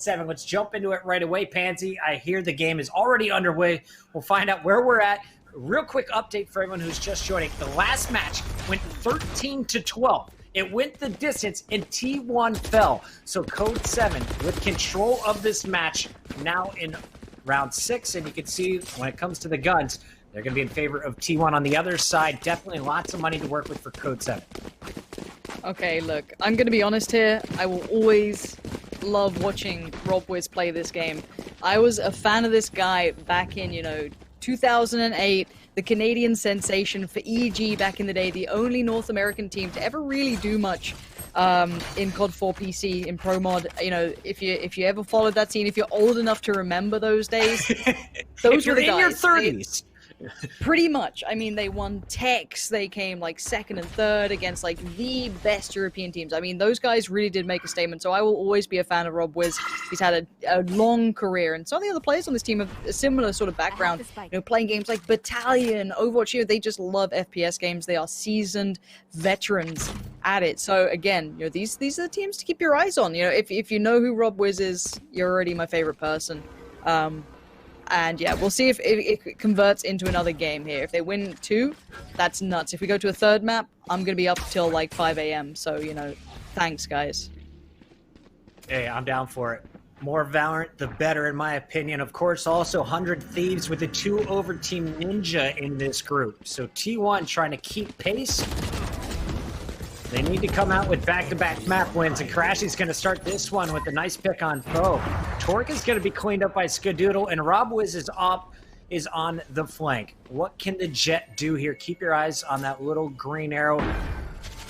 Code7. Let's jump into it right away, Pansy. I hear the game is already underway. We'll find out where we're at. Real quick update for everyone who's just joining. The last match went 13-12. It went the distance, and T1 fell. So Code7 with control of this match now in round 6, and you can see when it comes to the guns, they're going to be in favor of T1 on the other side. Definitely lots of money to work with for Code7. Okay, look, I'm going to be honest here. I will always love watching rob-wiz play this game. I was a fan of this guy back in, 2008, the Canadian sensation for EG back in the day, the only North American team to ever really do much in COD 4 PC, in Pro Mod. If you ever followed that scene, if you're old enough to remember those days, those were the guys. In your 30s. Pretty much. I mean, they won techs. They came like second and third against like the best European teams. I mean, those guys really did make a statement. So I will always be a fan of rob-wiz. He's had a long career, and some of the other players on this team have a similar sort of background. Playing games like Battalion, Overwatch. They just love FPS games. They are seasoned veterans at it. So again, these are the teams to keep your eyes on. If you know who rob-wiz is, you're already my favorite person. And yeah, we'll see if it converts into another game here. If they win 2, that's nuts. If we go to a third map, I'm going to be up till like 5 a.m. So, thanks, guys. Hey, I'm down for it. More Valorant, the better, in my opinion. Of course, also 100 Thieves with a 2 over Team Ninja in this group. So T1 trying to keep pace. They need to come out with back-to-back map wins, and Crashy's going to start this one with a nice pick on Foe. Torque is going to be cleaned up by Skadoodle, and rob-wiz is on the flank. What can the Jet do here? Keep your eyes on that little green arrow.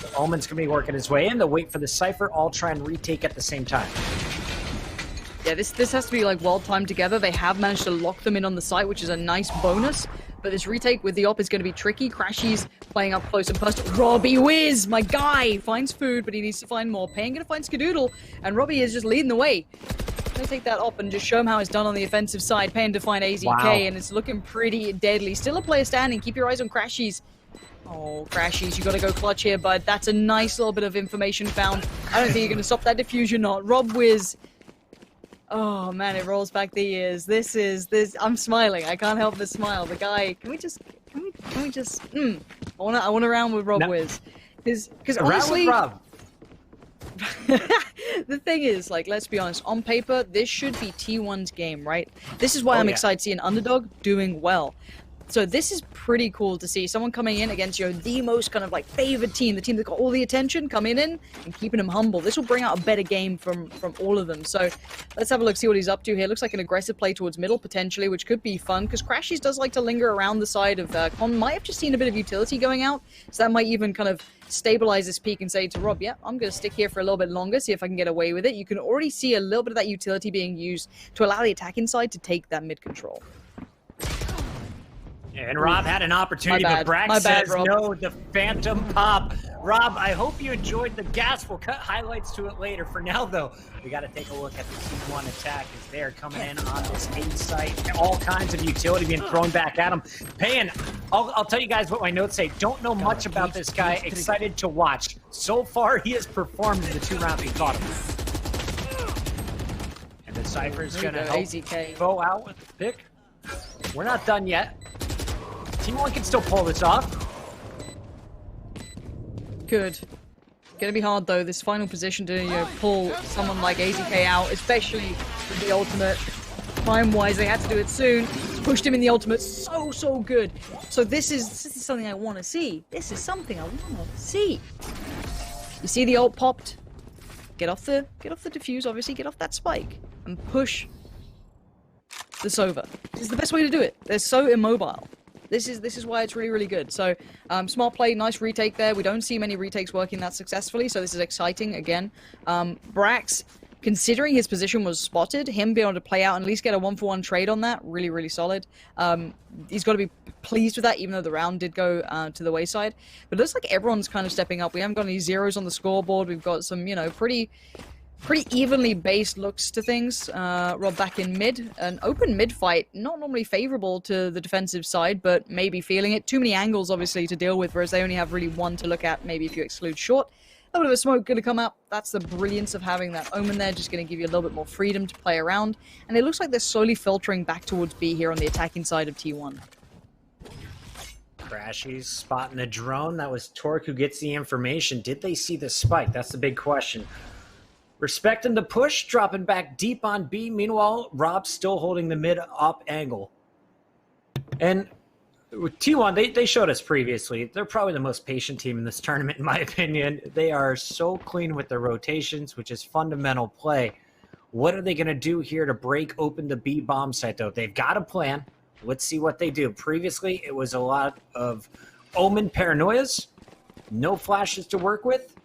The Omen's going to be working his way in. They'll wait for the Cypher, all try and retake at the same time. Yeah, this has to be like well timed together. They have managed to lock them in on the site, which is a nice bonus. But this retake with the op is going to be tricky. Crashy's playing up close and personal. Robbie-wiz, my guy, finds food, but he needs to find more. Payne going to find Skadoodle, and Robbie is just leading the way. Going to take that op and just show him how it's done on the offensive side. Payne to find AZK, wow. And it's looking pretty deadly. Still a player standing. Keep your eyes on Crashy's. Oh, Crashies, you got to go clutch here, bud. That's a nice little bit of information found. I don't think you're going to stop that diffuse. You're not. rob-wiz. Oh man, it rolls back the years. This. I'm smiling. I can't help but smile. The guy. Can we just? I want to round with rob-wiz, because honestly, Rob. the thing is, like, let's be honest. On paper, this should be T1's game, right? This is why I'm excited to see an underdog doing well. So this is pretty cool to see someone coming in against the most kind of like favored team, the team that got all the attention, coming in and keeping him humble. This will bring out a better game from all of them. So let's have a look, see what he's up to here. Looks like an aggressive play towards middle potentially, which could be fun because Crashies does like to linger around the side of Con. Might have just seen a bit of utility going out, so that might even kind of stabilize this peak and say to Rob, yeah, I'm going to stick here for a little bit longer, see if I can get away with it. You can already see a little bit of that utility being used to allow the attacking side to take that mid control. And Rob had an opportunity, but Brax says no, the Phantom Pop. Rob, I hope you enjoyed the gas. We'll cut highlights to it later. For now, though, we got to take a look at the T1 attack as they're coming in on this A site. All kinds of utility being thrown back at them. Payne, I'll tell you guys what my notes say. Don't know much about this guy. Excited to watch. So far, he has performed in the 2 rounds we fought him. And the Cypher's going to help Bo out with the pick. We're not done yet. T1 can still pull this off. Good. Gonna be hard though, this final position to pull someone like AZK out, especially with the ultimate. Time-wise, they had to do it soon. Pushed him in the ultimate, so good. So this is something I want to see. This is something I want to see. You see the ult popped. Get off the defuse, obviously. Get off that spike and push this over. This is the best way to do it. They're so immobile. This is why it's really good. So, smart play, nice retake there. We don't see many retakes working that successfully, so this is exciting again. Brax, considering his position was spotted, him being able to play out and at least get a 1-for-1 trade on that, really solid. He's got to be pleased with that, even though the round did go to the wayside. But it looks like everyone's kind of stepping up. We haven't got any zeros on the scoreboard. We've got some, pretty evenly based looks to things. Rob back in mid. An open mid fight, not normally favorable to the defensive side, but maybe feeling it. Too many angles, obviously, to deal with, whereas they only have really one to look at, maybe if you exclude short. little bit of a smoke going to come out. That's the brilliance of having that Omen there, just going to give you a little bit more freedom to play around. And it looks like they're slowly filtering back towards B here on the attacking side of T1. Crashy's spotting the drone. That was Torque who gets the information. Did they see the spike? That's the big question. Respecting the push, dropping back deep on B. Meanwhile, Rob's still holding the mid-up angle. And with T1, they showed us previously, they're probably the most patient team in this tournament, in my opinion. They are so clean with their rotations, which is fundamental play. What are they going to do here to break open the B bomb site, though? They've got a plan. Let's see what they do. Previously, it was a lot of Omen paranoias, no flashes to work with.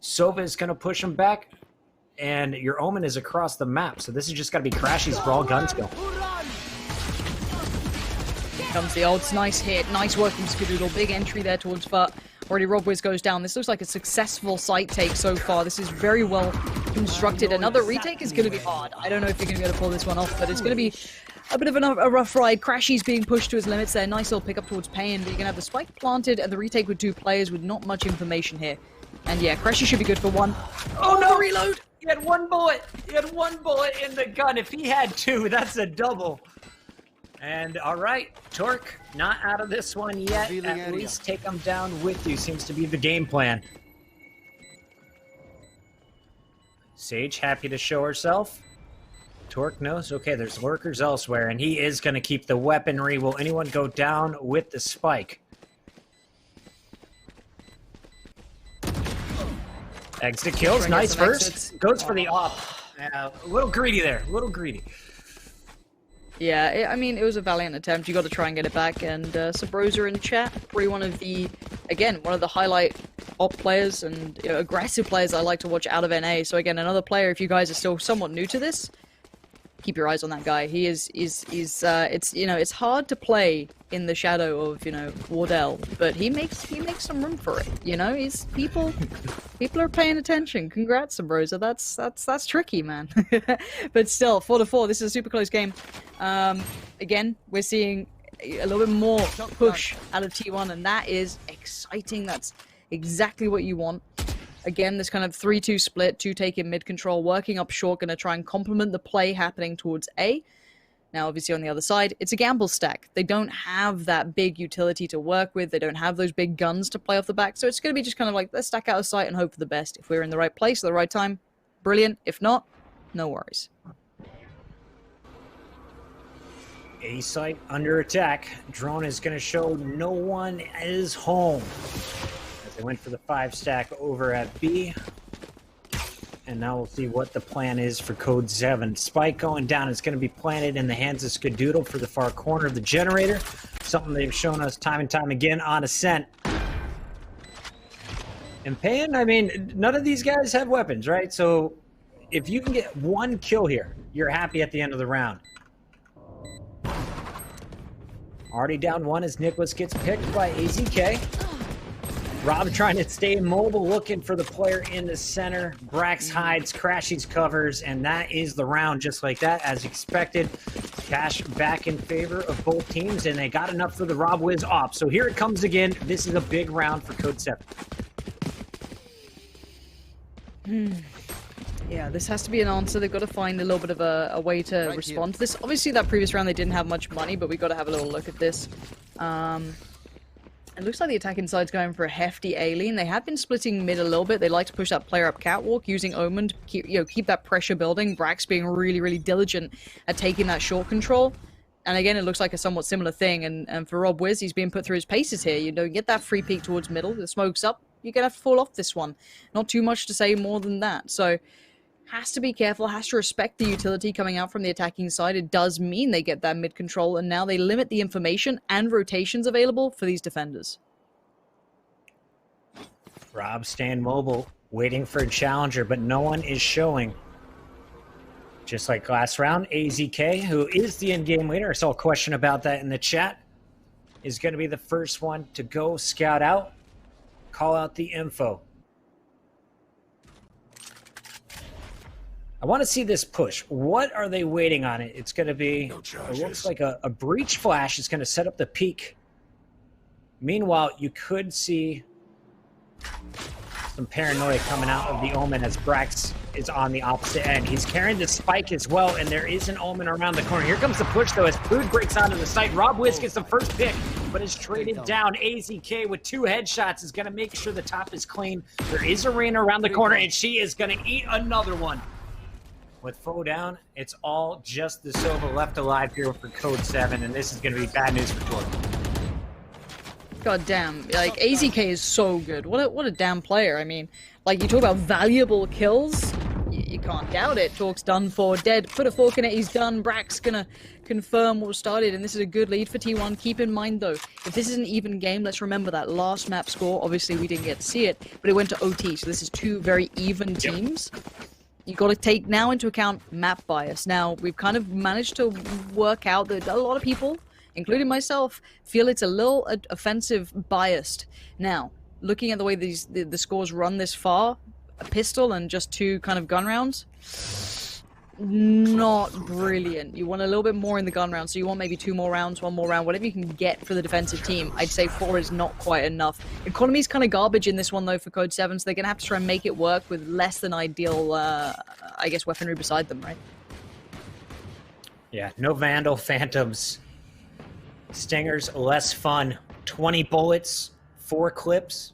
Sova is going to push him back, and your Omen is across the map. So this is just got to be Crashy's raw gun skill. Here comes the odds. Nice hit. Nice work from Skadoodle. Big entry there towards Fut. Already rob-wiz goes down. This looks like a successful site take so far. This is very well constructed. Another retake is going to be hard. I don't know if you're going to be able to pull this one off, but it's going to be a bit of a rough ride. Crashy's being pushed to his limits there. Nice little pick up towards Pain, but you're going to have the spike planted and the retake with 2 players with not much information here. And yeah, Crashy should be good for 1. Oh no, reload! He had 1 bullet. He had 1 bullet in the gun. If he had 2, that's a double. And all right, Torque, not out of this one yet. At least take him down with you seems to be the game plan. Sage happy to show herself. Torque knows, okay, there's lurkers elsewhere, and he is going to keep the weaponry. Will anyone go down with the spike? Exit kills, nice first. Goes for the off. A little greedy there, a little greedy. Yeah, I mean, it was a valiant attempt. You got to try and get it back. And Sabrosa in chat, probably one of the highlight op players and aggressive players I like to watch out of NA. So again, another player, if you guys are still somewhat new to this, keep your eyes on that guy. He is it's hard to play in the shadow of, Wardell, but he makes some room for it. He's people are paying attention. Congrats, Sabrosa. That's tricky, man. But still, 4-4. This is a super close game. Again, we're seeing a little bit more push out of T1, and that is exciting. That's exactly what you want. Again, this kind of 3-2 split, 2 taking mid control, working up short, going to try and complement the play happening towards A. Now, obviously, on the other side, it's a gamble stack. They don't have that big utility to work with. They don't have those big guns to play off the back. So it's going to be just kind of like, let's stack out of sight and hope for the best. If we're in the right place at the right time, brilliant. If not, no worries. A site under attack. Drone is going to show no one is home. As they went for the 5-stack over at B. And now we'll see what the plan is for Code7. Spike going down is going to be planted in the hands of Skadoodle for the far corner of the generator. Something they've shown us time and time again on Ascent. And Pan, I mean, none of these guys have weapons, right? So if you can get 1 kill here, you're happy at the end of the round. Already down 1 as Nicholas gets picked by AZK. Rob trying to stay immobile, looking for the player in the center. Brax hides, Crashy's covers, and that is the round just like that, as expected. Cash back in favor of both teams, and they got enough for the rob-wiz off. So here it comes again. This is a big round for Code7. Yeah, this has to be an answer. They've got to find a little bit of a way to respond to this. Obviously, that previous round they didn't have much money, but we got to have a little look at this. It looks like the attacking side's going for a hefty A-lean. They have been splitting mid a little bit. They like to push that player up catwalk, using Omen to keep that pressure building. Brax being really, really diligent at taking that short control. And again, it looks like a somewhat similar thing. And for rob-wiz, he's being put through his paces here. Get that free peek towards middle. The smoke's up. You're going to have to fall off this one. Not too much to say more than that. So has to be careful, has to respect the utility coming out from the attacking side. It does mean they get that mid control, and now they limit the information and rotations available for these defenders. Rob staying mobile, waiting for a challenger, but no one is showing. Just like last round, AZK, who is the in-game leader, I saw a question about that in the chat, is going to be the first one to go scout out, call out the info. I want to see this push. What are they waiting on it? It's going to be, it looks like a breach flash is going to set up the peak. Meanwhile, you could see Some paranoia coming out of the Omen as Brax is on the opposite end. He's carrying the spike as well, and there is an Omen around the corner. Here comes the push, though, as Food breaks onto the site. rob-wiz gets the first pick, but is traded down. AZK with 2 headshots is going to make sure the top is clean. There is Arena around the corner, and she is going to eat another one. With foe down, it's all just the Silva left alive here for Code7, and this is going to be bad news for Torque. God damn, like, AZK is so good. What a damn player. I mean, like, you talk about valuable kills, you can't doubt it. Torque's done for, dead. Put a fork in it, he's done. Brack's gonna confirm what was started, and this is a good lead for T1. Keep in mind, though, if this is an even game, let's remember that last map score. Obviously, we didn't get to see it, but it went to OT, so this is 2 very even teams. You've got to take now into account map bias. Now, we've kind of managed to work out that a lot of people, including myself, feel it's a little offensive biased. Now, looking at the way the scores run this far, a pistol and just 2 kind of gun rounds, not brilliant. You want a little bit more in the gun round, so you want maybe 2 more rounds, 1 more round, whatever you can get for the defensive team. I'd say 4 is not quite enough. Economy's kind of garbage in this one, though, for Code7, so they're going to have to try and make it work with less than ideal, I guess, weaponry beside them, right? Yeah, no Vandal, Phantoms. Stingers, less fun. 20 bullets, 4 clips.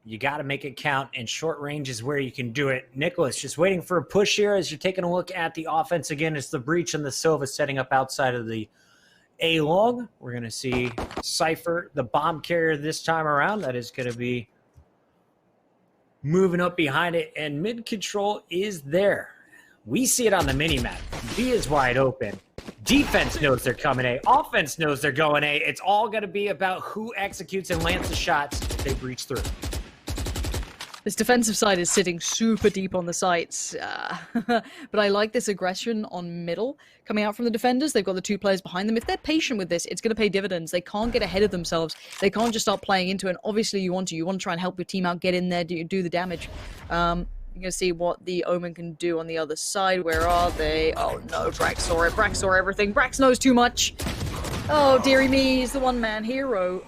You got to make it count, and short range is where you can do it. Nicholas just waiting for a push here as you're taking a look at the offense again. It's the breach and the Silva setting up outside of the A-long. We're going to see Cypher, the bomb carrier this time around. That is going to be moving up behind it, and mid control is there. We see it on the mini-map. B is wide open. Defense knows they're coming A. Offense knows they're going A. It's all going to be about who executes and lands the shots if they breach through. This defensive side is sitting super deep on the sites, but I like this aggression on middle coming out from the defenders. They've got the 2 players behind them. If they're patient with this, it's going to pay dividends. They can't get ahead of themselves. They can't just start playing into it. And obviously, you want to try and help your team out, get in there, do the damage. You're going to see what the Omen can do on the other side. Where are they? Oh no, Brax saw it. Brax saw everything. Brax knows too much. Oh, dearie me, he's the one-man hero.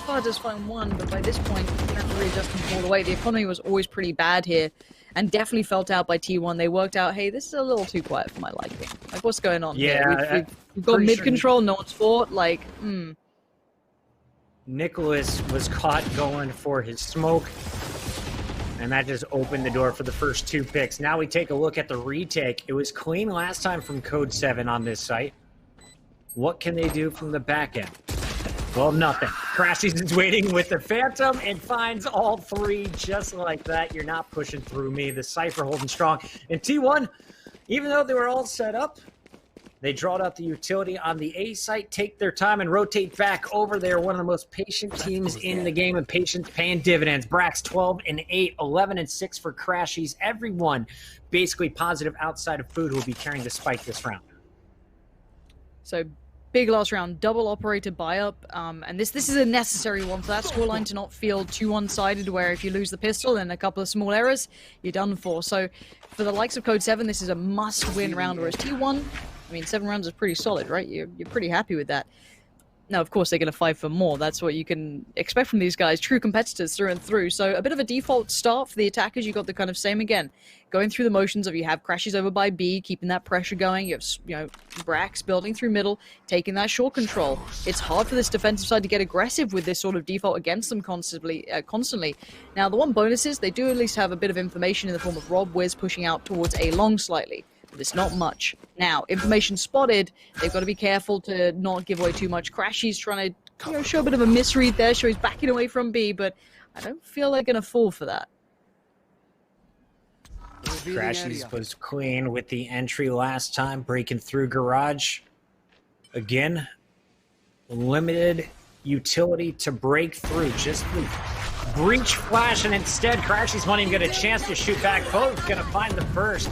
Oh, just find 1, but by this point, you have to readjust them all the way. The economy was always pretty bad here, and definitely felt out by T1. They worked out, hey, this is a little too quiet for my liking. Like, what's going on here? We've got mid-control, no one's fought, like, Nicholas was caught going for his smoke, and that just opened the door for the first 2 picks. Now we take a look at the retake. It was clean last time from Code7 on this site. What can they do from the back end? Well, nothing. Crashes is waiting with the Phantom and finds all 3 just like that. You're not pushing through me. The Cypher holding strong. And T1, even though they were all set up, they drawed out the utility on the A site, take their time, and rotate back over there. One of the most patient teams in the game, and patience paying dividends. Brax 12-8, 11-6 for Crashies. Everyone basically positive outside of Food who will be carrying the spike this round. So big last round, double operator buy-up, and this is a necessary one for that scoreline to not feel too one-sided, where if you lose the pistol and a couple of small errors, you're done for. So for the likes of Code7, this is a must-win round, whereas T1, I mean, 7 rounds is pretty solid, right? You're pretty happy with that. Now, of course, they're going to fight for more. That's what you can expect from these guys. True competitors through and through. So a bit of a default start for the attackers. You got the kind of same again. Going through the motions of you have Crashes over by B, keeping that pressure going. You have, Brax building through middle, taking that short control. It's hard for this defensive side to get aggressive with this sort of default against them constantly. Now, the one bonus is they do at least have a bit of information in the form of rob-wiz pushing out towards A long slightly. But it's not much. Now, information spotted, they've got to be careful to not give away too much. Crashy's trying to show a bit of a misread there, so he's backing away from B, but I don't feel they're going to fall for that. Crashies was clean with the entry last time, breaking through garage. Again, limited utility to break through. Just the breach flash, and instead Crashies won't even get a chance to shoot back. Foe's going to find the first.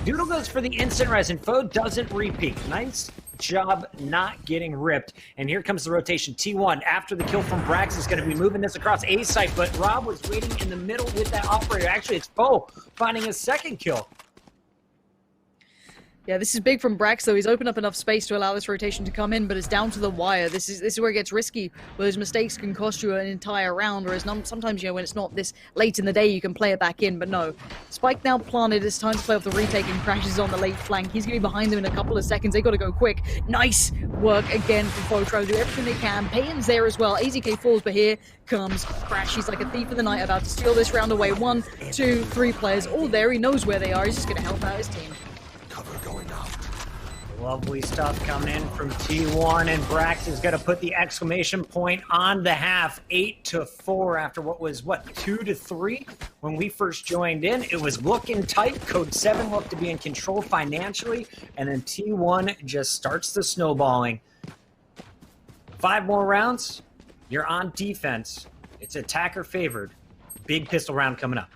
Doodle goes for the instant res, and Foe doesn't repeat. Nice job not getting ripped. And here comes the rotation. T1, after the kill from Brax, is going to be moving this across A site, but Rob was waiting in the middle with that operator. Actually, it's Foe finding his second kill. Yeah, this is big from Brax, though. He's opened up enough space to allow this rotation to come in, but it's down to the wire. This is where it gets risky, where those mistakes can cost you an entire round, whereas sometimes, you know, when it's not this late in the day, you can play it back in, but no. Spike now planted. It's time to play off the retake, and Crashes on the late flank. He's going to be behind them in a couple of seconds. They got to go quick. Nice work again from Foe, trying to do everything they can. Payton's there as well. AZK falls, but here comes Crash. He's like a thief in the night, about to steal this round away. 1, 2, 3 players all there. He knows where they are. He's just going to help out his team. Lovely stuff coming in from T1, and Brax is going to put the exclamation point on the half. 8-4 after what was, 2-3 when we first joined in. It was looking tight. Code7 looked to be in control financially, and then T1 just starts the snowballing. 5 more rounds, you're on defense. It's attacker favored. Big pistol round coming up.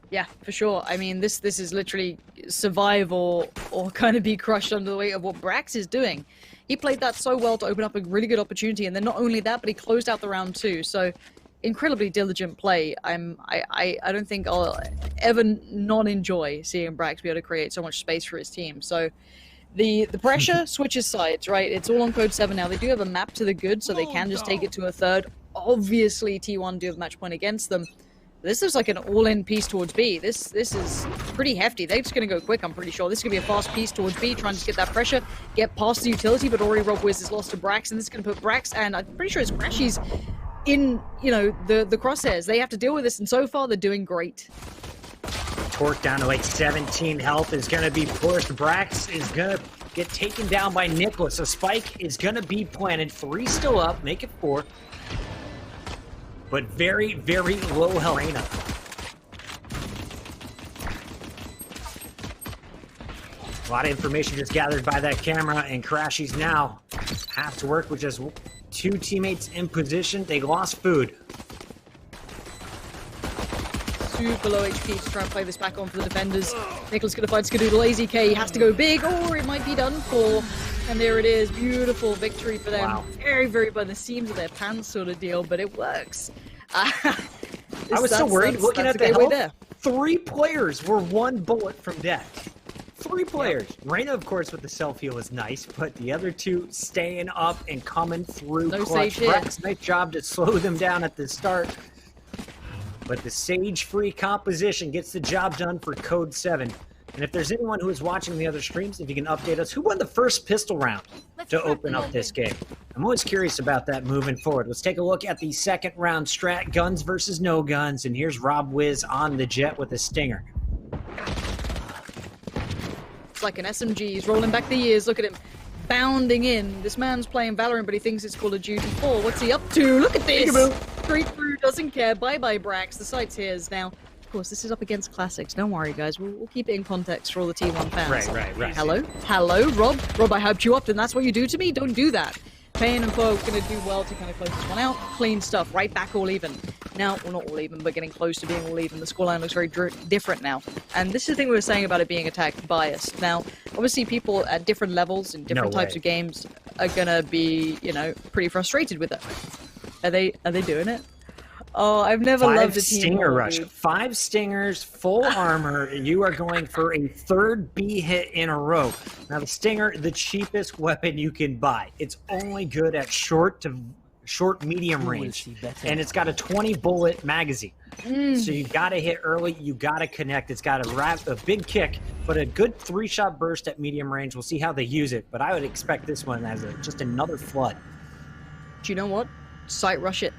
Yeah, for sure. I mean, this is literally survive or kind of be crushed under the weight of what Brax is doing. He played that so well to open up a really good opportunity, and then not only that, but he closed out the round too. So, incredibly diligent play. I don't think I'll ever not enjoy seeing Brax be able to create so much space for his team. So, the pressure switches sides, right? It's all on Code7 now. They do have a map to the good, so they can just take it to a third. Obviously, T1 do have match point against them. This looks like an all-in piece towards B. This is pretty hefty. They're just going to go quick, I'm pretty sure. This is going to be a fast piece towards B, trying to get that pressure, get past the utility, but already rob-wiz is lost to Brax, and this is going to put Brax, and I'm pretty sure it's Crashies in, you know, the crosshairs. They have to deal with this, and so far they're doing great. Torque down to like 17 health is going to be pushed. Brax is going to get taken down by Nicholas. A spike is going to be planted. 3 still up, make it 4. But very, very low health. A lot of information just gathered by that camera, and Crashies now have to work with just 2 teammates in position. They lost food. Super low HP to try and play this back on for the defenders. Nicholas gonna find Skadoodle. AZK has to go big, or it might be done for. And there it is. Beautiful victory for them. Wow. Very, very by the seams of their pants sort of deal, but it works. I was so worried looking at the health. 3 players were 1 bullet from death. 3 players. Yep. Reyna, of course, with the self-heal is nice, but the other 2 staying up and coming through clutch. Brax, nice job to slow them down at the start. But the Sage-free composition gets the job done for Code7. And if there's anyone who is watching the other streams, if you can update us, who won the first pistol round to open up this game? I'm always curious about that moving forward. Let's take a look at the second round strat, guns versus no guns. And here's rob-wiz on the jet with a stinger. It's like an SMG. He's rolling back the years. Look at him. Bounding in. This man's playing Valorant, but he thinks it's Call of Duty 4. What's he up to? Look at this! Straight through, doesn't care. Bye-bye, Brax. The site's his now. Of course, this is up against Classics. Don't worry, guys. We'll keep it in context for all the T1 fans. Right. Hello? Hello, Rob? Rob, I hyped you up, and that's what you do to me? Don't do that. Payne and Foe going to do well to kind of close this one out. Clean stuff. Right back all even. Now, well, not all even, but getting close to being all even. The scoreline looks very different now. And this is the thing we were saying about it being attack biased. Now, obviously, people at different levels in different types of games are going to be, you know, pretty frustrated with it. Are they doing it? Oh, I've never loved a team stinger rush. 5 stingers, full armor. You are going for a 3rd B hit in a row. Now, the stinger, the cheapest weapon you can buy. It's only good at short medium range, and it's got a 20 bullet magazine. So you got to hit early. You got to connect. It's got a big kick, but a good 3-shot burst at medium range. We'll see how they use it, but I would expect this one as just another flood. Do you know what? Sight rush it.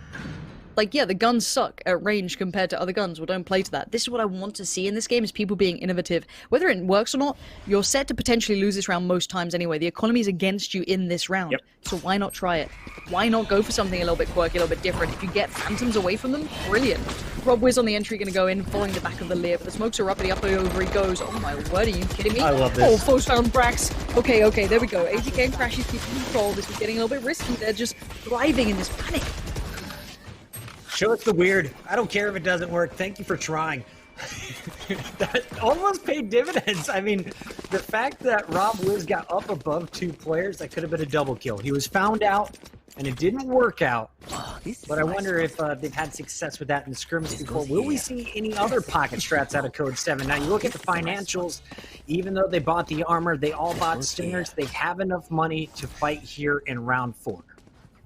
Like, yeah, the guns suck at range compared to other guns. Well, don't play to that. This is what I want to see in this game, is people being innovative. Whether it works or not, you're set to potentially lose this round most times anyway. The economy is against you in this round. Yep. So why not try it? Why not go for something a little bit quirky, a little bit different? If you get phantoms away from them, brilliant. rob-wiz on the entry going to go in, following the back of the layer, but the smokes are up, and the up and over he goes. Oh my word, are you kidding me? I love this. Oh, Foe's found Brax. Okay, there we go. AZK and Crashies keeping control. This was getting a little bit risky. They're just thriving in this panic. Show us the weird. I don't care if it doesn't work. Thank you for trying. That almost paid dividends. I mean, the fact that rob-wiz got up above 2 players, that could have been a double kill. He was found out, and it didn't work out. but I wonder if they've had success with that in the scrimmage before. Will we see any other pocket strats out of Code7? Now, you look at the financials, even though they bought the armor, they all bought stingers. They have enough money to fight here in round 4.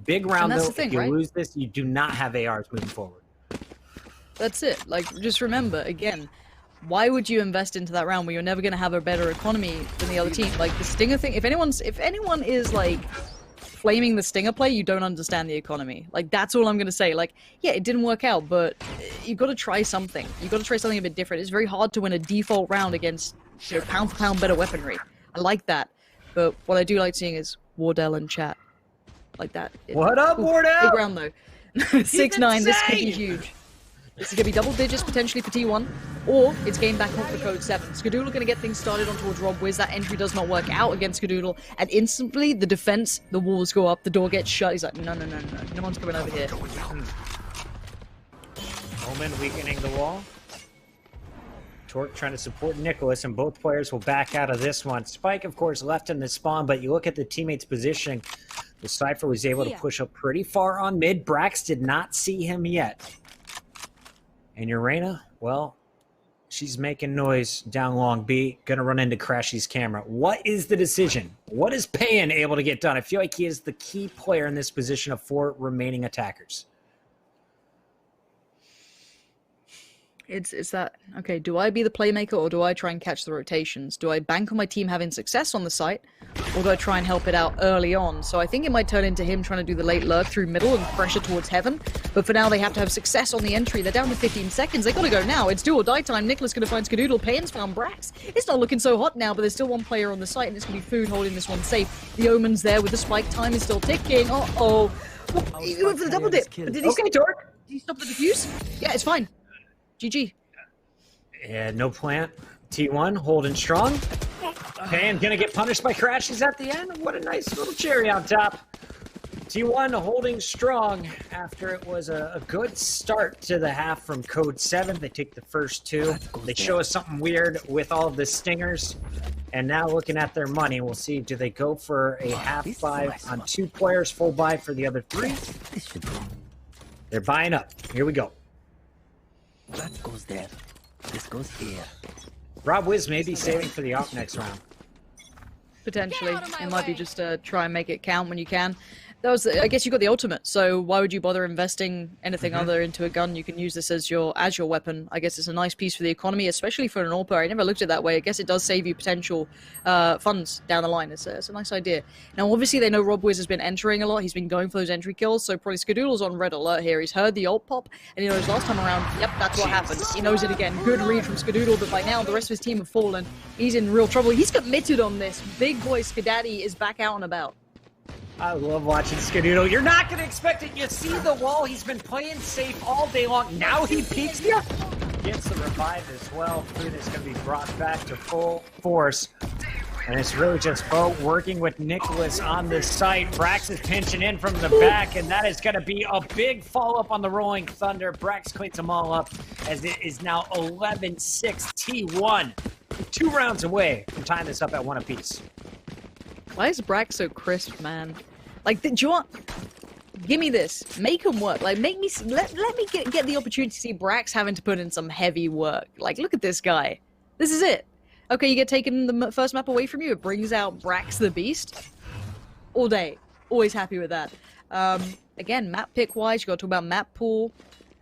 Big round, though. If you lose this, you do not have ARs moving forward. That's it. Like, just remember, again, why would you invest into that round where you're never going to have a better economy than the other team? Like, the stinger thing, if anyone is, like, flaming the stinger play, you don't understand the economy. Like, that's all I'm going to say. Like, yeah, it didn't work out, but you've got to try something. You've got to try something a bit different. It's very hard to win a default round against, you know, pound for pound better weaponry. I like that. But what I do like seeing is Wardell and chat. Like that. What up, Wardell? Big round, though. 6-9, this could be huge. This is going to be double digits potentially for T1, or it's game back on for Code7. Skadoodle going to get things started on towards rob-wiz. That entry does not work out against Skadoodle, and instantly the defense, the walls go up, the door gets shut. He's like, no, no one's coming over here. Mullen weakening the wall. Torque trying to support Nicholas, and both players will back out of this one. Spike, of course, left in the spawn, but you look at the teammates' positioning. The Cypher was able to push up pretty far on mid. Brax did not see him yet. And Urena, well, she's making noise down long B. Gonna run into Crashy's camera. What is the decision? What is Payan able to get done? I feel like he is the key player in this position of 4 remaining attackers. It's that, okay, do I be the playmaker or do I try and catch the rotations? Do I bank on my team having success on the site, or do I try and help it out early on? So I think it might turn into him trying to do the late lurk through middle and pressure towards heaven, but for now they have to have success on the entry. They're down to 15 seconds, they gotta go now. It's do or die time. Nicholas gonna find Skadoodle, Payan's found Brax. It's not looking so hot now, but there's still one player on the site and it's gonna be Food holding this one safe. The Omen's there with the spike, time is still ticking. Uh-oh. He went for the double dip. Did he okay, Torque. Did he stop the defuse? Yeah, it's fine. GG. Yeah, no plant. T1 holding strong. Payan gonna get punished by crashes at the end. What a nice little cherry on top. T1 holding strong after it was a good start to the half from Code7. They take the first 2. They show us something weird with all of the stingers. And now looking at their money, we'll see, do they go for a half buy on 2 players, full buy for the other 3? They're buying up. Here we go. That goes there. This goes here. rob-wiz may be saving for the op next round. Potentially. It might be just try and make it count when you can. That was, I guess you got the ultimate, so why would you bother investing anything other into a gun? You can use this as your weapon. I guess it's a nice piece for the economy, especially for an AWP. I never looked at it that way. I guess it does save you potential funds down the line. It's a nice idea. Now, obviously, they know rob-wiz has been entering a lot. He's been going for those entry kills, so probably Skadoodle's on red alert here. He's heard the ult pop, and he knows last time around, yep, that's what happened. He knows it again. Good read from Skadoodle, but by now, the rest of his team have fallen. He's in real trouble. He's committed on this. Big boy Skadaddy is back out and about. I love watching Skadoodle. You're not going to expect it. You see the wall. He's been playing safe all day long. Now he peeks. Gets the revive as well. Food is going to be brought back to full force. And it's really just Bo working with Nicholas on this site. Brax is pinching in from the back, and that is going to be a big follow-up on the Rolling Thunder. Brax cleans them all up as it is now 11-6 T1. 2 rounds away from tying this up at 1 apiece. Why is Brax so crisp, man? Like, do you want... Give me this. Make him work. Like, make me... Let me get the opportunity to see Brax having to put in some heavy work. Like, look at this guy. This is it. Okay, you get taken the first map away from you. It brings out Brax the Beast. All day. Always happy with that. Again, map pick-wise, you got to talk about map pool.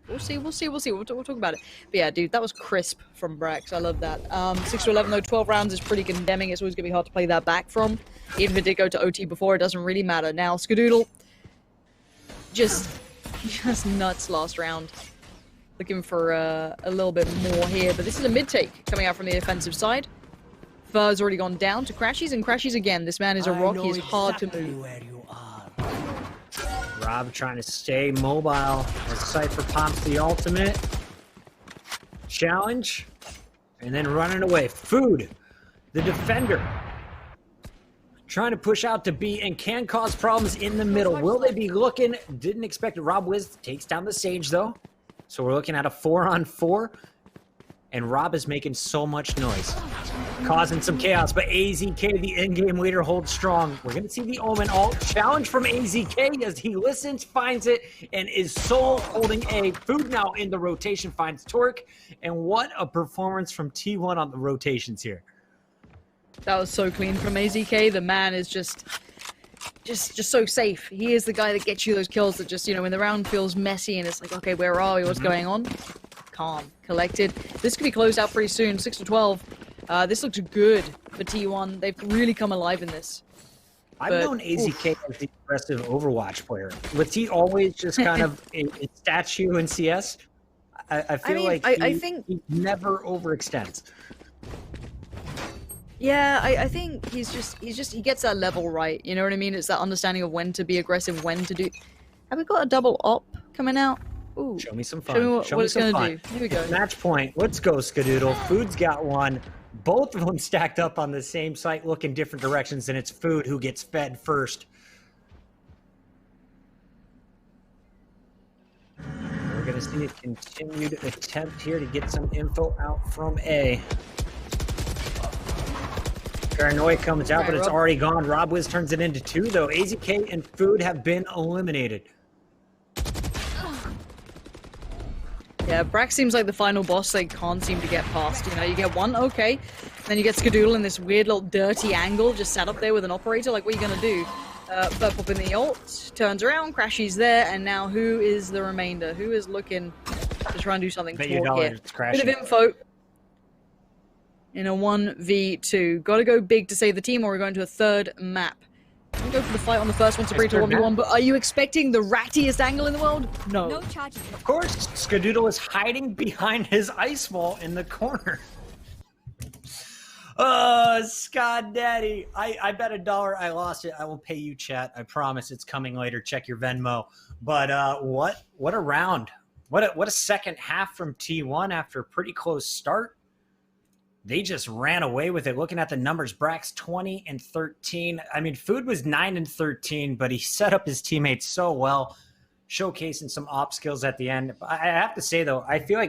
We'll see. We'll talk about it. But yeah, dude, that was crisp from Brax. I love that. 6-11, though, 12 rounds is pretty condemning. It's always going to be hard to play that back from. Even if it did go to OT before, it doesn't really matter. Now, Skadoodle, just nuts last round. Looking for a little bit more here. But this is a mid-take coming out from the offensive side. Fur's already gone down to Crashies, and Crashies again. This man is a rock. He's hard to move. Rob trying to stay mobile as Cypher pumps the ultimate. Challenge. And then running away. Food, the defender, trying to push out to B and can cause problems in the middle. Will they be looking? Didn't expect it. rob-wiz takes down the Sage, though. So we're looking at a 4-on-4. And Rob is making so much noise. causing some chaos, but AZK, the in-game leader, holds strong. We're going to see the Omen ult challenge from AZK as he listens, finds it, and is solo holding A. Food now in the rotation, finds Torque, and what a performance from T1 on the rotations here. That was so clean from AZK. The man is just so safe. He is the guy that gets you those kills that just, you know, when the round feels messy and it's like, okay, where are we? What's going on? Calm, collected. This could be closed out pretty soon, 6-12. This looks good for T1. They've really come alive in this. I've known AZK as the aggressive Overwatch player. Was he always just kind of a statue in CS? I feel like I think he never overextends. Yeah, I think he gets that level right. You know what I mean? It's that understanding of when to be aggressive, when to do. Have we got a double op coming out? Ooh. Show me some fun. Show me what it's gonna do. Here we go. Match point. Let's go, Skadoodle. Food's got one. Both of them stacked up on the same site, looking different directions, and it's Food who gets fed first. We're gonna see a continued attempt here to get some info out from A. Paranoia comes out, but it's already gone. rob-wiz turns it into 2, though. AZK and Food have been eliminated. Yeah, Brack seems like the final boss they can't seem to get past. You know, you get one, okay. Then you get Skadoodle in this weird little dirty angle, just sat up there with an operator. Like, what are you going to do? Burp up in the ult, turns around, crashes there, and now who is the remainder? Who is looking to try and do something toward here? Bit of info. In a 1v2. Gotta go big to save the team, or we're going to a third map. We'll go for the fight on the first one to break to 1v1, but are you expecting the rattiest angle in the world? No. No charges. Of course, Skadoodle is hiding behind his ice wall in the corner. Scott Daddy. I bet $1 I lost it. I will pay you, chat. I promise it's coming later. Check your Venmo. But what a round. What a second half from T1 after a pretty close start. They just ran away with it. Looking at the numbers, Brack's 20-13. I mean, Food was 9-13, but he set up his teammates so well, showcasing some op skills at the end. I have to say, though, I feel like